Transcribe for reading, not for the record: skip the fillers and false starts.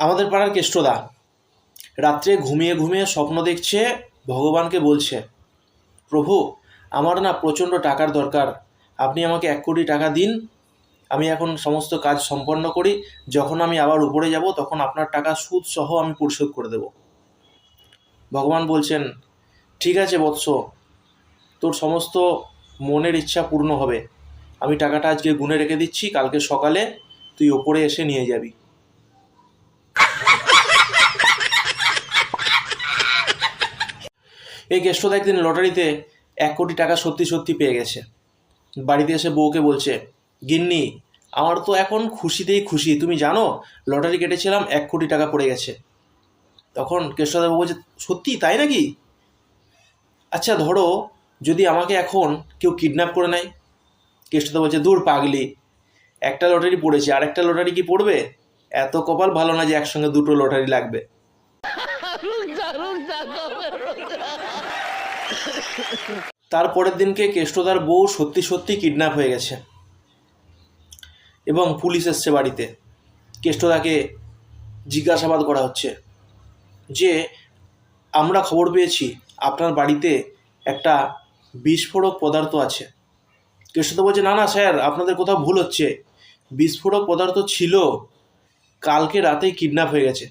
আমাদের পাড়ার কেষ্টদা রাত্রে ঘুমিয়ে ঘুমিয়ে স্বপ্ন দেখছে, ভগবানকে বলছে, প্রভু আমার না প্রচণ্ড টাকার দরকার, আপনি আমাকে 1 কোটি টাকা দিন, আমি এখন সমস্ত কাজ সম্পন্ন করি, যখন আমি আবার উপরে যাব তখন আপনার টাকা সুদ সহ আমি পরিশোধ করে দেব। ভগবান বলছেন, ঠিক আছে বৎস, তোর সমস্ত মনের ইচ্ছা পূর্ণ হবে, আমি টাকাটা আজকে গুনে রেখে দিচ্ছি, কালকে সকালে তুই ওপরে এসে নিয়ে যাবি। এই কেষ্টদা একদিন লটারিতে 1 কোটি টাকা সত্যি সত্যি পেয়ে গেছে। বাড়িতে এসে বউকে বলছে, গিন্নি আমার তো এখন খুশিতেই খুশি, তুমি জানো লটারি কেটেছিলাম 1 কোটি টাকা পড়ে গেছে। তখন কেষ্টদাবাবু বলছে, সত্যি তাই নাকি? আচ্ছা ধরো যদি আমাকে এখন কেউ কিডন্যাপ করে নেয়। কেষ্টদা বলছে, দূর পাগলি, একটা লটারি পড়েছে, আর একটা লটারি কি পড়বে? এত কপাল ভালো না যে একসঙ্গে 2টো লটারি লাগবে। তারপরের দিনকে কেষ্টদার বউ সত্যি সত্যি কিডন্যাপ হয়ে গেছে এবং পুলিশ এসছে বাড়িতে। কেষ্টদাকে জিজ্ঞাসাবাদ করা হচ্ছে যে, আমরা খবর পেয়েছি আপনার বাড়িতে একটা বিস্ফোরক পদার্থ আছে। কেষ্টদা বলছে, না না স্যার, আপনাদের কোথাও ভুল হচ্ছে, বিস্ফোরক পদার্থ ছিল, কালকে রাতেই কিডন্যাপ হয়ে গেছে।